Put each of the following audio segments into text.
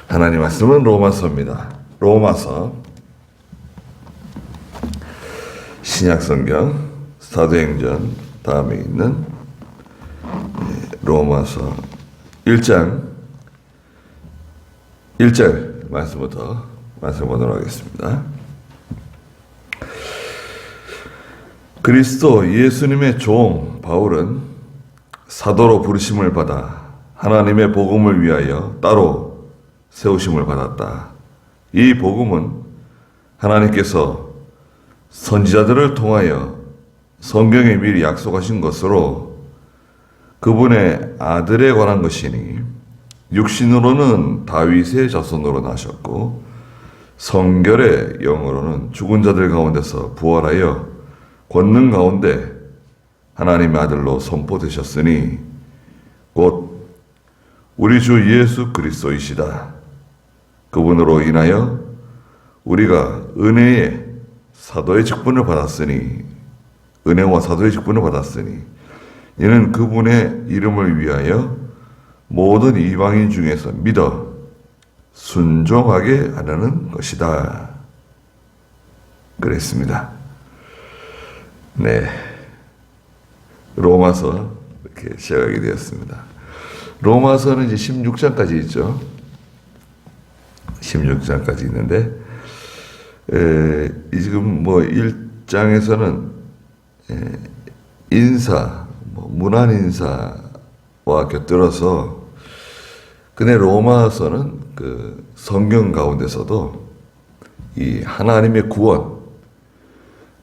하나님 말씀은 로마서입니다. 로마서 신약성경 사도행전 다음에 있는 로마서 1장 1절 말씀부터 말씀 보도록 하겠습니다. 그리스도 예수님의 종 바울은 사도로 부르심을 받아 하나님의 복음을 위하여 따로 세우심을 받았다. 이 복음은 하나님께서 선지자들을 통하여 성경에 미리 약속하신 것으로 그분의 아들에 관한 것이니 육신으로는 다윗의 자손으로 나셨고 성결의 영으로는 죽은 자들 가운데서 부활하여 권능 가운데 하나님의 아들로 선포되셨으니 곧 우리 주 예수 그리스도이시다. 그분으로 인하여 우리가 은혜의 사도의 직분을 받았으니 은혜와 사도의 직분을 받았으니 이는 그분의 이름을 위하여 모든 이방인 중에서 믿어 순종하게 하려는 것이다. 그랬습니다. 네, 로마서 이렇게 시작하게 되었습니다. 로마서는 이제 16장까지 있죠. 16장까지 있는데 지금 뭐 1장에서는 인사, 문안 인사와 곁들여서 근데 로마서는 그 성경 가운데서도 이 하나님의 구원,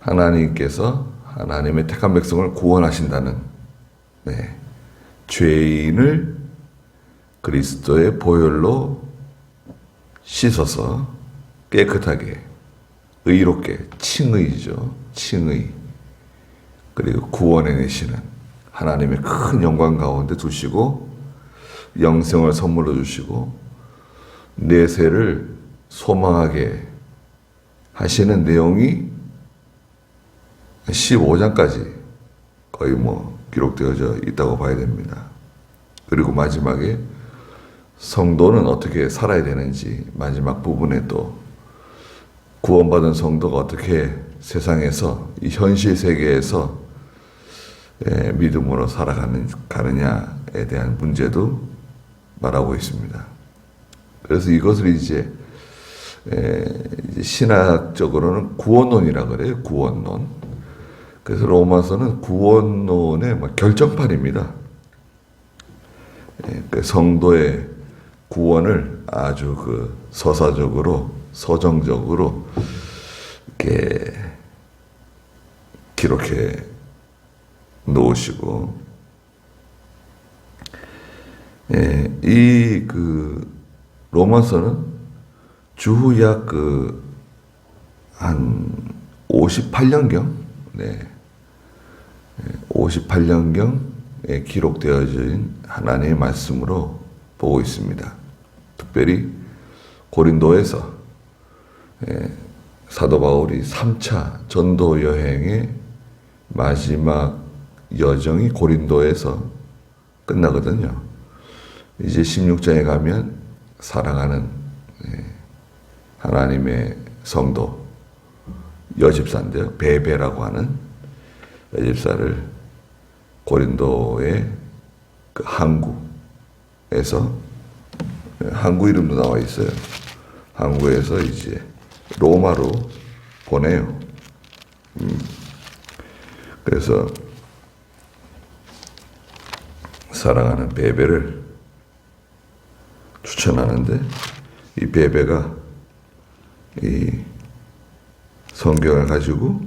하나님께서 하나님의 택한 백성을 구원하신다는 죄인을 그리스도의 보혈로 씻어서 깨끗하게 의롭게 칭의죠. 칭의 그리고 구원해내시는 하나님의 큰 영광 가운데 두시고 영생을 선물로 주시고 내세를 소망하게 하시는 내용이 15장까지 거의 기록되어져 있다고 봐야 됩니다. 그리고 마지막에 성도는 어떻게 살아야 되는지 마지막 부분에 또 구원받은 성도가 어떻게 세상에서 이 현실 세계에서 믿음으로 살아가느냐에 대한 문제도 말하고 있습니다. 그래서 이것을 이제 신학적으로는 구원론이라고 그래요. 구원론. 그래서 로마서는 구원론의 결정판입니다. 그 성도의 구원을 아주 그 서사적으로 서정적으로 이렇게 기록해 놓으시고 이 그 로마서는 주후 약 한 58년경 58년경에 기록되어진 하나님의 말씀으로 보고 있습니다. 특별히 고린도에서 사도 바울이 3차 전도 여행의 마지막 여정이 고린도에서 끝나거든요. 이제 16장에 가면 사랑하는 하나님의 성도 여집사인데요. 베베라고 하는 여집사를 고린도의 그 항구에서 항구 이름도 나와 있어요. 항구에서 이제 로마로 보내요. 그래서 사랑하는 베베를 추천하는데 이 베베가 이 성경을 가지고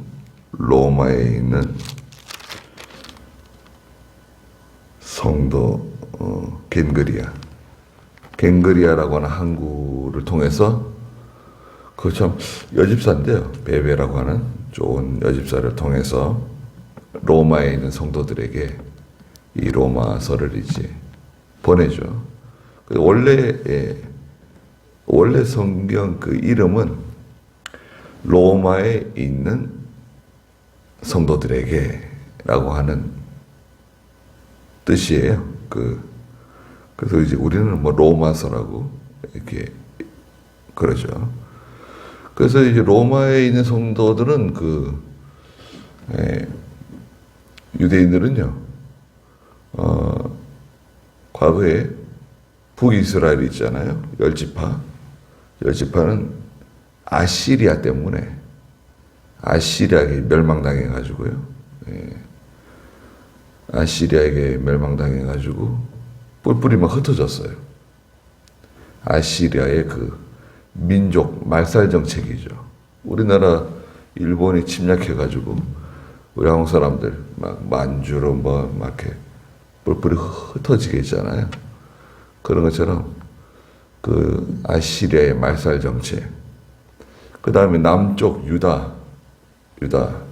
로마에 있는 성도 겐그리아라고 하는 항구를 통해서 그 참 여집사인데요. 베베라고 하는 좋은 여집사를 통해서 로마에 있는 성도들에게 이 로마서를 이제 보내죠. 원래 성경 그 이름은 로마에 있는 성도들에게라고 하는 뜻이에요. 그래서 이제 우리는 로마서라고 이렇게 그러죠. 그래서 이제 로마에 있는 성도들은 유대인들은요, 과거에 북이스라엘 있잖아요. 열지파. 열지파는 아시리아 때문에 아시리아에게 멸망당해가지고요. 아시리아에게 멸망당해가지고 뿔뿔이 막 흩어졌어요. 아시리아의 그 민족 말살 정책이죠. 우리나라 일본이 침략해가지고 우리 한국 사람들 막 만주로 막 이렇게 뿔뿔이 흩어지게 했잖아요. 그런 것처럼 그 아시리아의 말살 정책. 그 다음에 남쪽 유다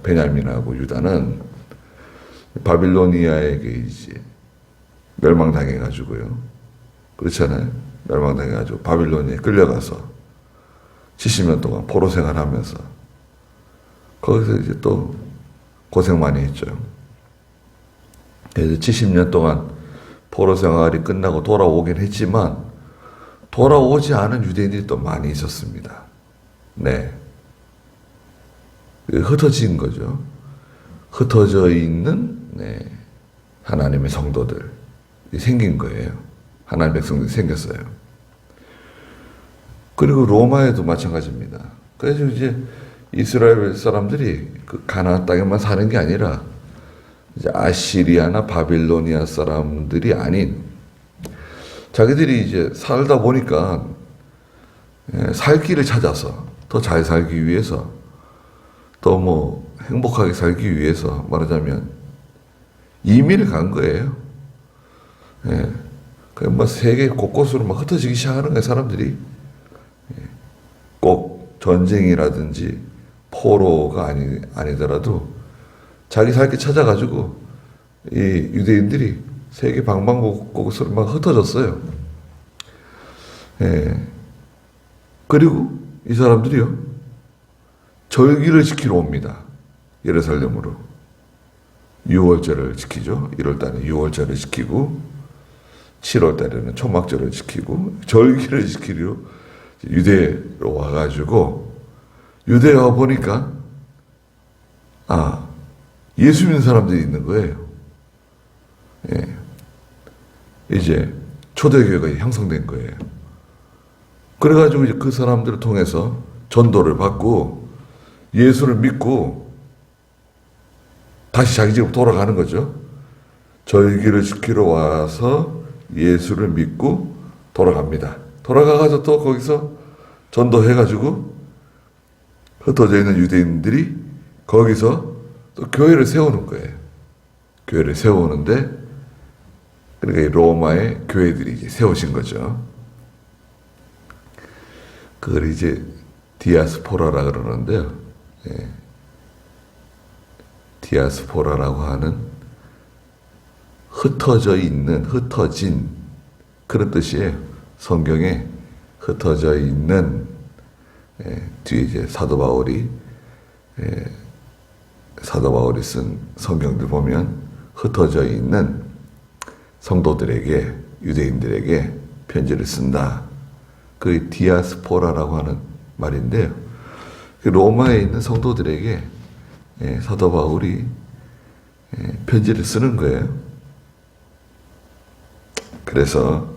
베냐민하고 유다는 바빌로니아에게 이제 멸망당해가지고요. 그렇잖아요. 멸망당해가지고 바빌로니아에 끌려가서 70년 동안 포로 생활하면서 거기서 이제 또 고생 많이 했죠. 그래서 70년 동안 포로 생활이 끝나고 돌아오긴 했지만 돌아오지 않은 유대인들이 또 많이 있었습니다. 네. 흩어진 거죠. 흩어져 있는 하나님의 성도들이 생긴 거예요. 하나님의 백성들이 생겼어요. 그리고 로마에도 마찬가지입니다. 그래서 이제 이스라엘 사람들이 그 가나안 땅에만 사는 게 아니라 이제 아시리아나 바빌로니아 사람들이 아닌 자기들이 이제 살다 보니까 살 길을 찾아서 더 잘 살기 위해서 더 뭐 행복하게 살기 위해서 말하자면 이민을 간 거예요. 뭐 세계 곳곳으로 막 흩어지기 시작하는 거예요, 사람들이. 꼭 전쟁이라든지 포로가 아니더라도 자기 살 길 찾아가지고 이 유대인들이 세계 방방곡곡으로 막 흩어졌어요. 그리고 이 사람들이요, 절기를 지키러 옵니다. 예루살렘으로. 6월절을 지키죠. 1월달에 6월절을 지키고 7월달에는 초막절을 지키고 절기를 지키려 유대로 와가지고 유대에 와 보니까 예수 믿는 사람들이 있는 거예요. 이제 초대교회가 형성된 거예요. 그래가지고 이제 그 사람들을 통해서 전도를 받고 예수를 믿고 다시 자기 집으로 돌아가는 거죠. 절기를 지키러 와서 예수를 믿고 돌아갑니다. 돌아가서 또 거기서 전도해가지고 흩어져 있는 유대인들이 거기서 또 교회를 세우는 거예요. 교회를 세우는데, 그러니까 이 로마의 교회들이 이제 세우신 거죠. 그걸 이제 디아스포라라 그러는데요. 디아스포라라고 하는 흩어진 그런 뜻이에요. 성경에 흩어져 있는, 뒤에 이제 사도 바울이 쓴 성경들 보면 흩어져 있는 성도들에게, 유대인들에게 편지를 쓴다. 그 디아스포라라고 하는 말인데요. 로마에 있는 성도들에게 사도 바울이 편지를 쓰는 거예요. 그래서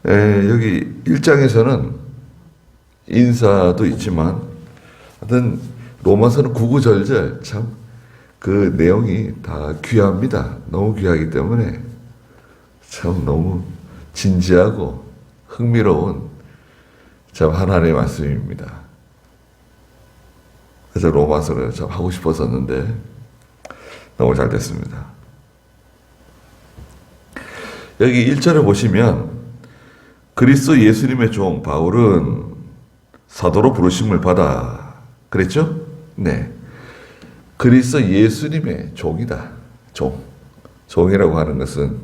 여기 1장에서는 인사도 있지만 하여튼 로마서는 구구절절 참 그 내용이 다 귀합니다. 너무 귀하기 때문에 참 너무 진지하고 흥미로운 참 하나님의 말씀입니다. 그래서 로마서를 참 하고 싶었었는데 너무 잘 됐습니다. 여기 1절에 보시면 그리스도 예수님의 종 바울은 사도로 부르심을 받아 그랬죠? 네. 그리스도 예수님의 종이다. 종이라고 하는 것은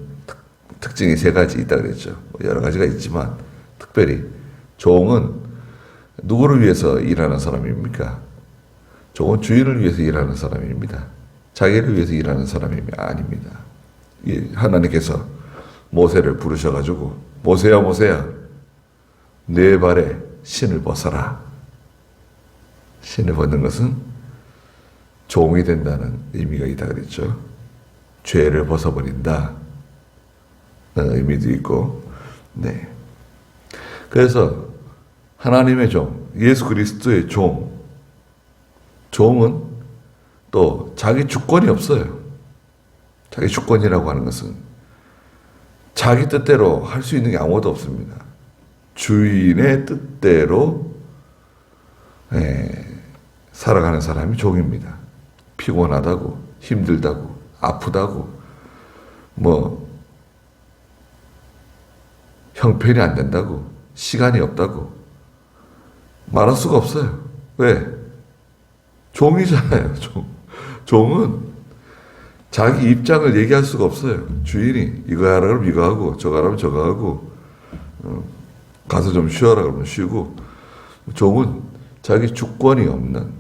특징이 세 가지 있다 그랬죠. 여러 가지가 있지만 특별히 종은 누구를 위해서 일하는 사람입니까? 종은 주인을 위해서 일하는 사람입니다. 자기를 위해서 일하는 사람이 아닙니다. 하나님께서 모세를 부르셔가지고 모세야 내 발에 신을 벗어라. 신을 벗는 것은 종이 된다는 의미가 있다 그랬죠. 죄를 벗어버린다 라는 의미도 있고, 네. 그래서 하나님의 종, 예수 그리스도의 종은 또 자기 주권이 없어요. 자기 주권이라고 하는 것은 자기 뜻대로 할 수 있는 게 아무것도 없습니다. 주인의 뜻대로 살아가는 사람이 종입니다. 피곤하다고, 힘들다고, 아프다고, 형편이 안 된다고, 시간이 없다고 말할 수가 없어요. 왜? 종이잖아요. 종은 자기 입장을 얘기할 수가 없어요. 주인이 이거 하라 그러면 이거 하고, 저거 하라면 저거 하고, 가서 좀 쉬어라 그러면 쉬고. 종은 자기 주권이 없는,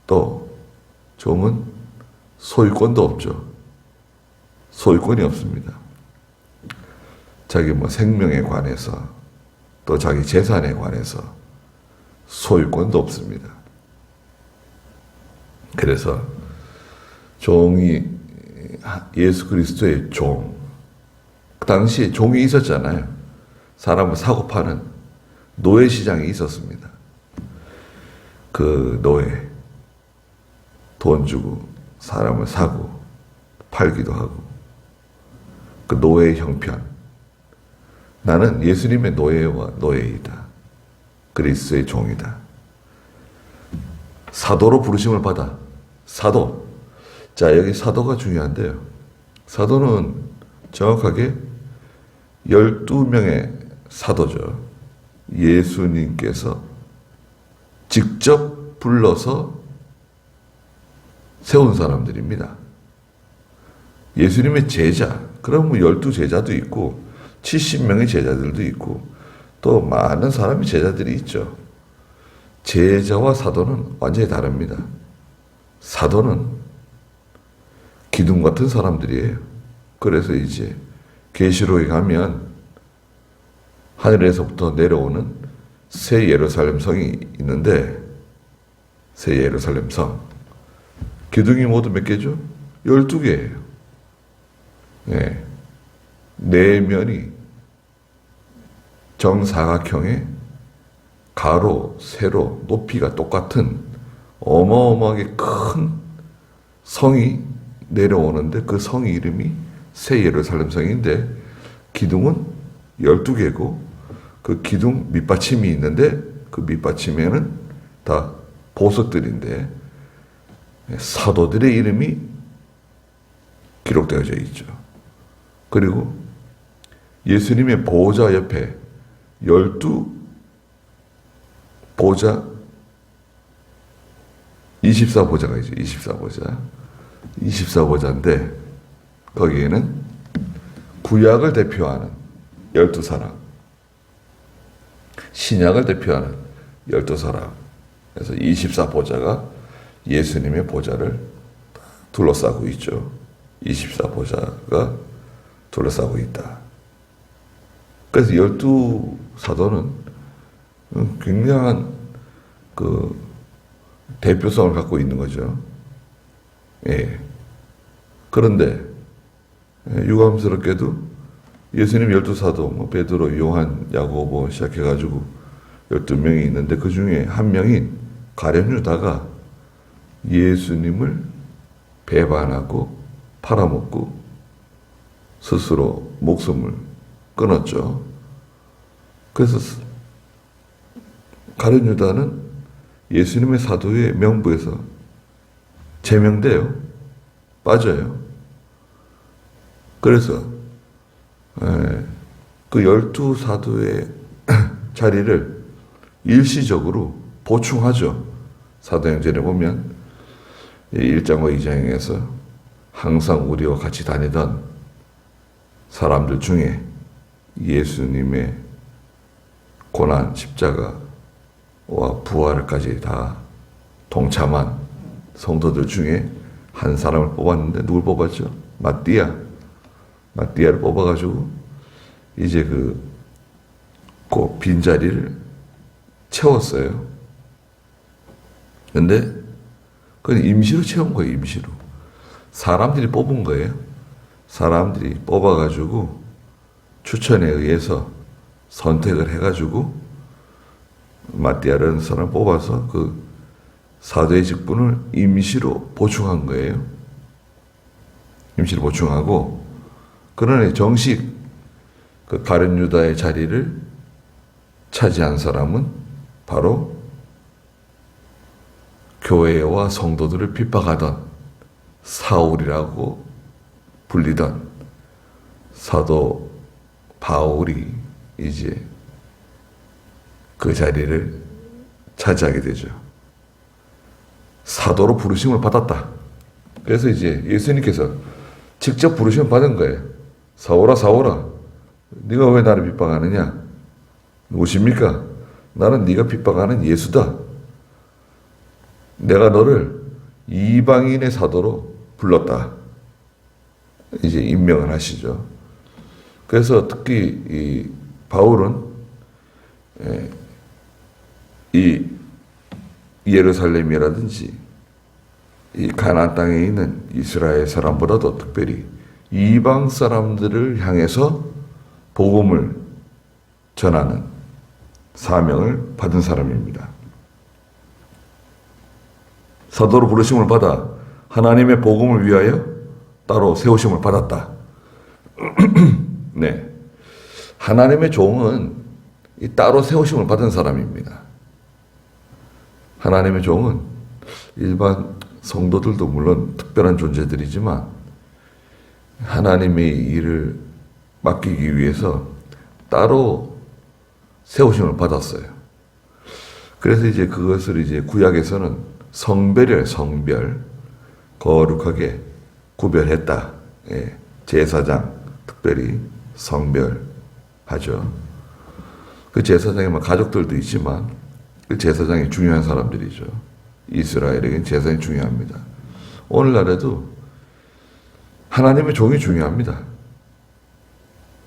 또 종은 소유권도 없죠. 소유권이 없습니다. 자기 생명에 관해서, 또 자기 재산에 관해서 소유권도 없습니다. 그래서 종이 예수 그리스도의 종, 그 당시에 종이 있었잖아요. 사람을 사고 파는 노예 시장이 있었습니다. 그 노예, 돈 주고 사람을 사고 팔기도 하고, 그 노예의 형편. 나는 예수님의 노예이다. 그리스도의 종이다. 사도로 부르심을 받아. 사도. 자, 여기 사도가 중요한데요. 사도는 정확하게 12명의 사도죠. 예수님께서 직접 불러서 세운 사람들입니다. 예수님의 제자, 그럼 12제자도 있고 70명의 제자들도 있고 또 많은 사람이 제자들이 있죠. 제자와 사도는 완전히 다릅니다. 사도는 기둥 같은 사람들이에요. 그래서 이제 계시록에 가면 하늘에서부터 내려오는 새 예루살렘 성이 있는데, 새 예루살렘 성 기둥이 모두 몇 개죠? 12개예요. 네 면이 정사각형의 가로, 세로, 높이가 똑같은 어마어마하게 큰 성이 내려오는데, 그 성 이름이 새 예루살렘 성인데 기둥은 12개고 그 기둥 밑받침이 있는데 그 밑받침에는 다 보석들인데 사도들의 이름이 기록되어져 있죠. 그리고 예수님의 보호자 옆에 12보좌, 24보좌가 있죠. 24보좌. 24보좌인데 거기에는 구약을 대표하는 12사람, 신약을 대표하는 12사람. 그래서 24보좌가 예수님의 보좌를 둘러싸고 있죠. 24보좌가 둘러싸고 있다. 그래서 12사도는 굉장한 그 대표성을 갖고 있는 거죠. 그런데 유감스럽게도 예수님 12사도, 베드로, 요한, 야고보 시작해가지고 12명이 있는데 그 중에 한 명인 가룟 유다가 예수님을 배반하고 팔아먹고 스스로 목숨을 끊었죠. 그래서 가룟 유다는 예수님의 사도의 명부에서 제명돼요. 빠져요. 그래서 그 12사도의 자리를 일시적으로 보충하죠. 사도행전에 보면 1장과 2장에서 항상 우리와 같이 다니던 사람들 중에 예수님의 고난, 십자가와 부활까지 다 동참한 성도들 중에 한 사람을 뽑았는데 누굴 뽑았죠? 마띠아를 뽑아가지고 이제 그 그 빈자리를 채웠어요. 근데 그건 임시로 채운 거예요, 임시로. 사람들이 뽑은 거예요. 사람들이 뽑아가지고 추천에 의해서 선택을 해가지고 마띠아라는 사람 뽑아서 그 사도의 직분을 임시로 보충한 거예요. 임시로 보충하고, 그러나 정식 그 가룟 유다의 자리를 차지한 사람은 바로 교회와 성도들을 핍박하던 사울이라고 불리던 사도 바울이 이제 그 자리를 차지하게 되죠. 사도로 부르심을 받았다. 그래서 이제 예수님께서 직접 부르심을 받은 거예요. 사울아, 사울아, 네가 왜 나를 핍박하느냐? 누구십니까? 나는 네가 핍박하는 예수다. 내가 너를 이방인의 사도로 불렀다. 이제 임명을 하시죠. 그래서 특히 이 바울은 이 예루살렘이라든지 이 가나안 땅에 있는 이스라엘 사람보다도 특별히 이방 사람들을 향해서 복음을 전하는 사명을 받은 사람입니다. 사도로 부르심을 받아 하나님의 복음을 위하여 따로 세우심을 받았다. 네, 하나님의 종은 이 따로 세우심을 받은 사람입니다. 하나님의 종은 일반 성도들도 물론 특별한 존재들이지만 하나님의 일을 맡기기 위해서 따로 세우심을 받았어요. 그래서 이제 그것을 이제 구약에서는 성별이에요. 성별. 거룩하게 구별했다. 예. 제사장 특별히 성별하죠. 그 제사장에 뭐 가족들도 있지만 그 제사장이 중요한 사람들이죠. 이스라엘에게는 제사장이 중요합니다. 오늘날에도 하나님의 종이 중요합니다.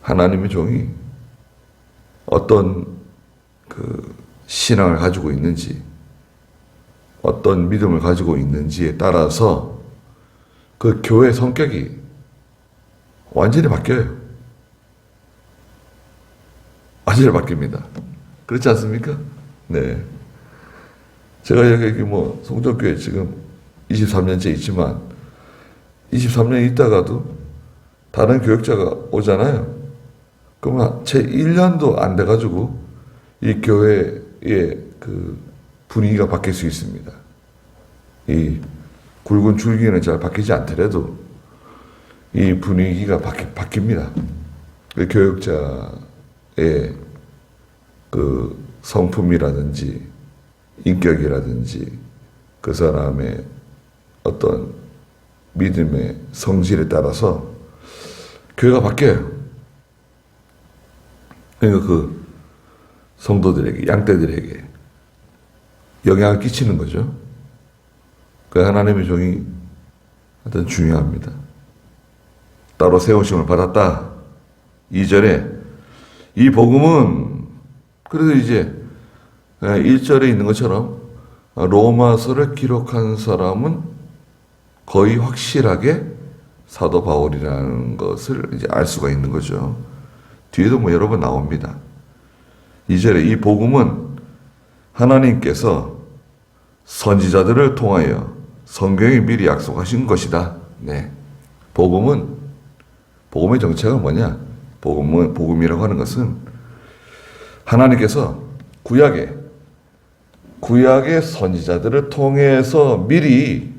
하나님의 종이 어떤 그 신앙을 가지고 있는지, 어떤 믿음을 가지고 있는지에 따라서 그 교회 성격이 완전히 바뀌어요. 완전히 바뀝니다. 그렇지 않습니까? 네. 제가 여기 뭐 송정교회 지금 23년째 있지만 23년 있다가도 다른 교역자가 오잖아요. 그러면 채 1년도 안 돼가지고 이 교회의 그 분위기가 바뀔 수 있습니다. 이 굵은 줄기는 잘 바뀌지 않더라도 이 분위기가 바뀝니다. 그 교역자의 그 성품이라든지 인격이라든지 그 사람의 어떤 믿음의 성질에 따라서 교회가 바뀌어요. 그러니까 그 성도들에게, 양떼들에게 영향을 끼치는 거죠. 그 하나님의 종이 하여튼 중요합니다. 따로 세우심을 받았다. 2절에 이 복음은 그래서 이제 1절에 있는 것처럼 로마서를 기록한 사람은 거의 확실하게 사도 바울이라는 것을 이제 알 수가 있는 거죠. 뒤에도 뭐 여러 번 나옵니다. 2절에 이 복음은 하나님께서 선지자들을 통하여 성경에 미리 약속하신 것이다. 네. 복음의 정체가 뭐냐? 복음이라고 하는 것은 하나님께서 구약의 선지자들을 통해서 미리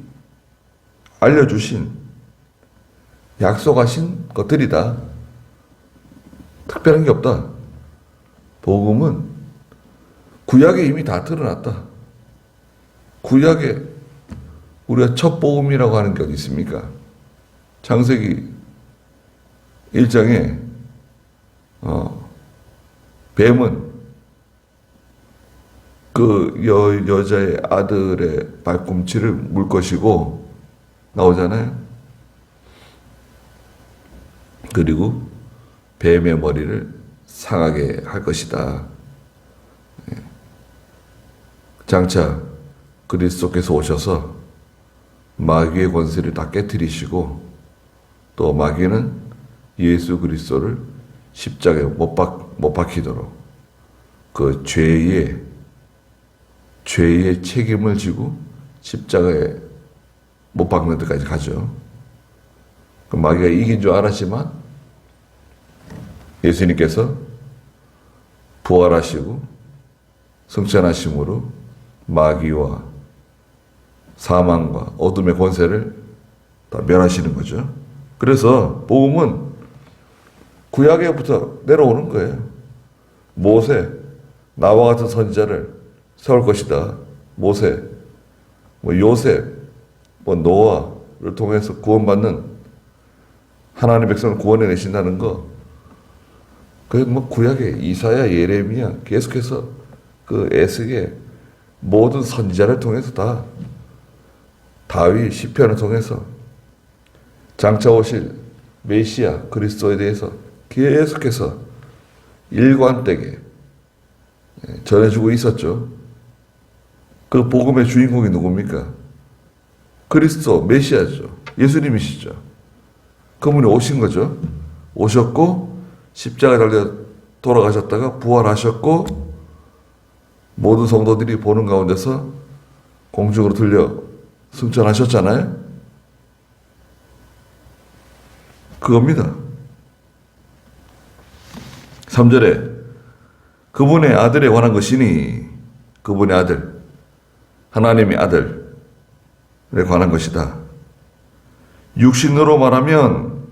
알려주신 약속하신 것들이다. 특별한 게 없다. 복음은 구약에 이미 다 드러났다. 구약에 우리가 첫 복음이라고 하는 게 어디 있습니까? 창세기 1장에 뱀은 그 여자의 아들의 발꿈치를 물 것이고 나오잖아요. 그리고 뱀의 머리를 상하게 할 것이다. 장차 그리스도께서 오셔서 마귀의 권세를 다 깨뜨리시고 또 마귀는 예수 그리스도를 십자가에 못 박히도록 그 죄의 책임을 지고 십자가에 못 박는 데까지 가죠. 그 마귀가 이긴 줄 알았지만 예수님께서 부활하시고 승천하심으로 마귀와 사망과 어둠의 권세를 다 멸하시는 거죠. 그래서 복음은 구약에부터 내려오는 거예요. 모세, 나와 같은 선지자를 세울 것이다. 모세, 요셉, 노아를 통해서 구원받는 하나님의 백성을 구원해 내신다는 거. 구약에 이사야, 예레미야 계속해서 그 에스겔 모든 선지자를 통해서 다 다윗 시편을 통해서 장차 오실 메시아 그리스도에 대해서 계속해서 일관되게 전해주고 있었죠. 그 복음의 주인공이 누굽니까? 그리스도 메시아죠. 예수님이시죠. 그분이 오신 거죠. 오셨고 십자가에 달려 돌아가셨다가 부활하셨고 모든 성도들이 보는 가운데서 공중으로 들려 승천하셨잖아요. 그겁니다. 3절에 그분의 아들에 관한 것이니 그분의 아들, 하나님의 아들에 관한 것이다. 육신으로 말하면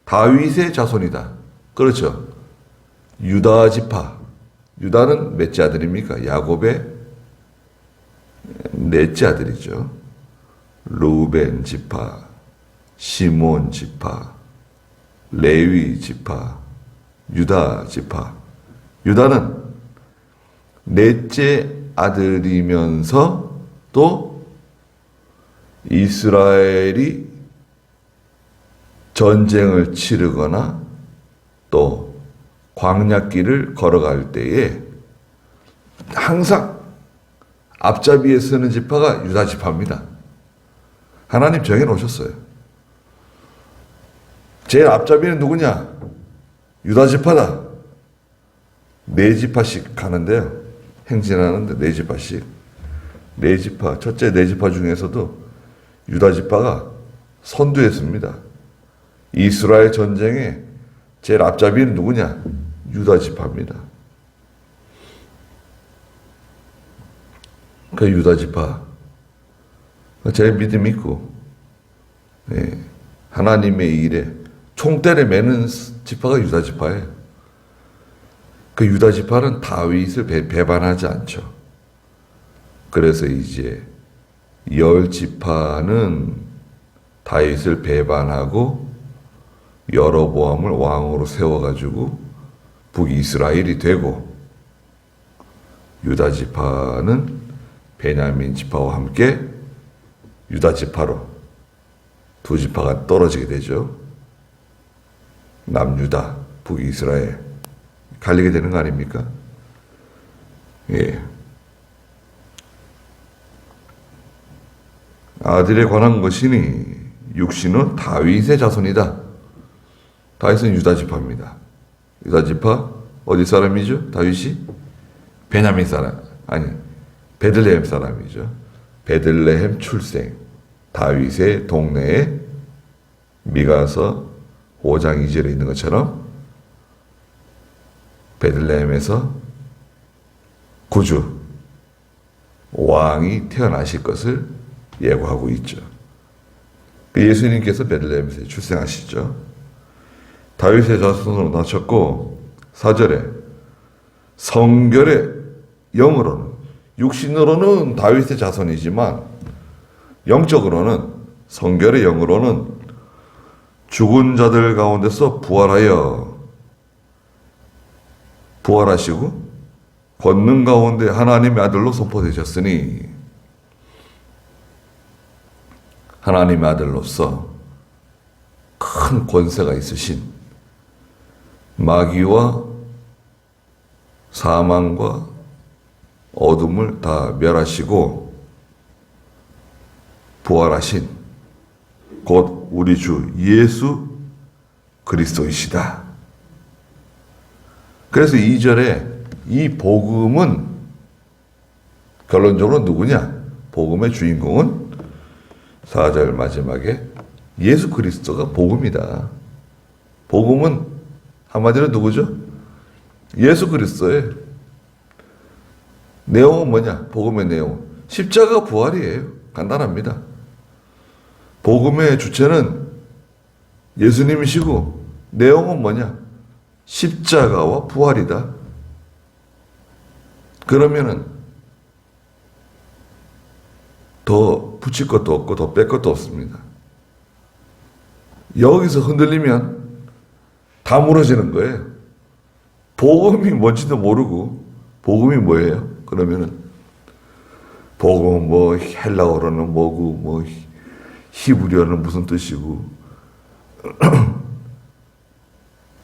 다윗의 자손이다. 그렇죠. 유다 지파. 유다는 몇째 아들입니까? 야곱의 넷째 아들이죠. 루벤 지파, 시몬 지파, 레위 지파, 유다 지파. 유다는 넷째 아들이면서 또 이스라엘이 전쟁을 치르거나 또 광야길을 걸어갈 때에 항상 앞잡이에 서는 지파가 유다 지파입니다. 하나님 정해놓으셨어요. 제일 앞잡이는 누구냐? 유다 지파다. 네 지파씩 가는데요. 행진하는데 네 지파씩. 네 지파, 첫째 네 지파 중에서도 유다 지파가 선두했습니다. 이스라엘 전쟁에 제일 앞잡이는 누구냐? 유다 지파입니다. 그 유다 지파. 제일 믿음 있고, 하나님의 일에 총대를 매는 지파가 유다 지파예요. 그 유다 지파는 다윗을 배반하지 않죠. 그래서 이제 10지파는 다윗을 배반하고 여로보암을 왕으로 세워가지고 북이스라엘이 되고, 유다 지파는 베냐민 지파와 함께 유다 지파로 두 지파가 떨어지게 되죠. 남유다, 북이스라엘 갈리게 되는 거 아닙니까? 예. 아들에 관한 것이니 육신은 다윗의 자손이다. 다윗은 유다 지파입니다. 유다 지파 어디 사람이죠? 다윗이 베냐민 사람, 아니 베들레헴 사람이죠. 베들레헴 출생. 다윗의 동네에 미가서 5장 2절에 있는 것처럼 베들레헴에서 구주 왕이 태어나실 것을 예고하고 있죠. 예수님께서 베들레헴에서 출생하시죠. 다윗의 자손으로 나셨고, 4절에 성결의 영으로는, 육신으로는 다윗의 자손이지만 영적으로는, 성결의 영으로는 죽은 자들 가운데서 부활하시고 권능 가운데 하나님의 아들로 선포되셨으니, 하나님의 아들로서 큰 권세가 있으신 마귀와 사망과 어둠을 다 멸하시고 부활하신 곧 우리 주 예수 그리스도이시다. 그래서 2절에 이 복음은 결론적으로 누구냐? 복음의 주인공은 4절 마지막에 예수 그리스도가 복음이다. 복음은 한마디로 누구죠? 예수 그리스도예요. 내용은 뭐냐? 복음의 내용. 십자가 부활이에요. 간단합니다. 복음의 주체는 예수님이시고 내용은 뭐냐? 십자가와 부활이다. 그러면은 더 붙일 것도 없고 더 뺄 것도 없습니다. 여기서 흔들리면 다 무너지는 거예요. 복음이 뭔지도 모르고 복음이 뭐예요? 그러면은 복음은 뭐 헬라어로는 뭐고 뭐 히브리어는 무슨 뜻이고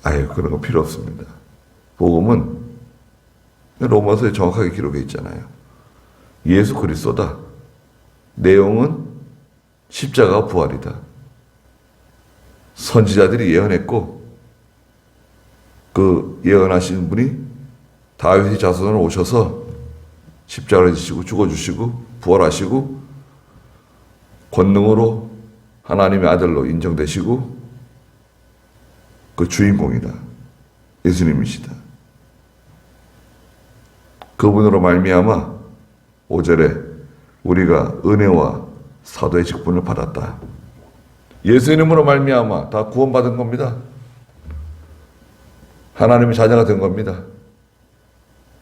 아유 그런 거 필요 없습니다. 복음은 로마서에 정확하게 기록해 있잖아요. 예수 그리스도다. 내용은 십자가 부활이다. 선지자들이 예언했고 그 예언하신 분이 다윗의 자손으로 오셔서 십자가를 지시고 죽어주시고 부활하시고 권능으로 하나님의 아들로 인정되시고 그 주인공이다. 예수님이시다. 그분으로 말미암아 5절에 우리가 은혜와 사도의 직분을 받았다. 예수님으로 말미암아 다 구원받은 겁니다. 하나님의 자녀가 된 겁니다.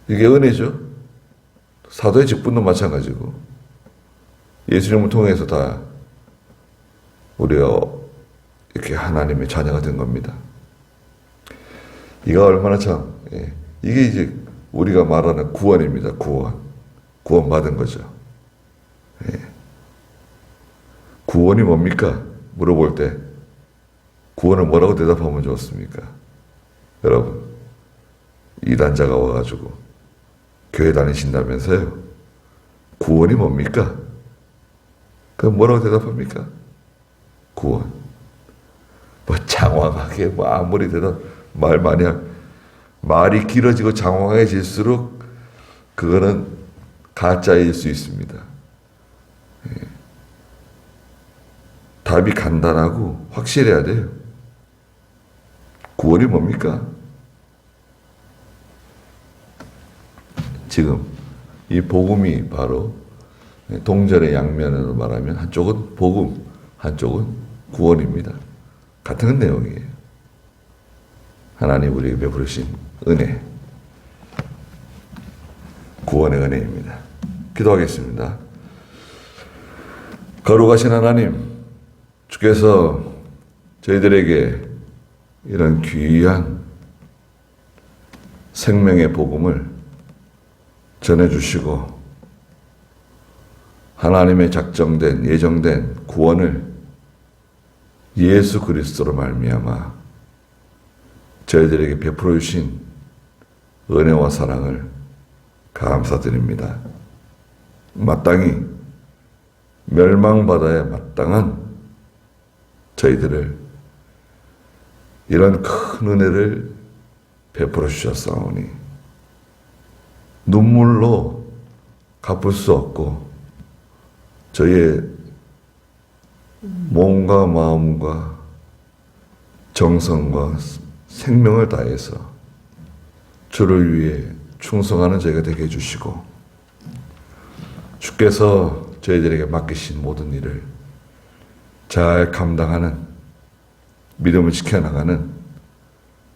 이게 은혜죠. 사도의 직분도 마찬가지고 예수님을 통해서 다 우리가 이렇게 하나님의 자녀가 된 겁니다. 이가 얼마나 참 이게 이제 우리가 말하는 구원입니다. 구원받은 거죠. 구원이 뭡니까? 물어볼 때 구원을 뭐라고 대답하면 좋습니까? 여러분 이단자가 와가지고 교회 다니신다면서요. 구원이 뭡니까? 그럼 뭐라고 대답합니까? 구원. 뭐 장황하게 뭐 아무리 말 많이 말이 길어지고 장황해질수록 그거는 가짜일 수 있습니다. 답이 간단하고 확실해야 돼요. 구원이 뭡니까? 지금 이 복음이 바로 동전의 양면으로 말하면 한쪽은 복음, 한쪽은 구원입니다. 같은 내용이에요. 하나님 우리에게 베푸신 은혜, 구원의 은혜입니다. 기도하겠습니다. 거룩하신 하나님, 주께서 저희들에게 이런 귀한 생명의 복음을 전해주시고 하나님의 작정된 예정된 구원을 예수 그리스도로 말미암아 저희들에게 베풀어 주신 은혜와 사랑을 감사드립니다. 마땅히 멸망받아야 마땅한 저희들을 이런 큰 은혜를 베풀어 주셨사오니 눈물로 갚을 수 없고 저희의 몸과 마음과 정성과 생명을 다해서 주를 위해 충성하는 저희가 되게 해주시고 주께서 저희들에게 맡기신 모든 일을 잘 감당하는 믿음을 지켜나가는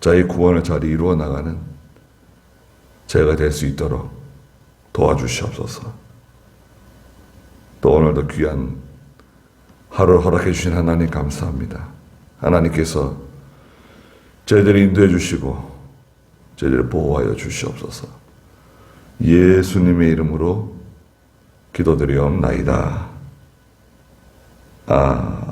저희 구원을 잘 이루어 나가는 저희가 될 수 있도록 도와주시옵소서. 또 오늘도 귀한 하루를 허락해 주신 하나님 감사합니다. 하나님께서 저희들을 인도해 주시고 저희들을 보호하여 주시옵소서. 예수님의 이름으로 기도드리옵나이다. 아멘.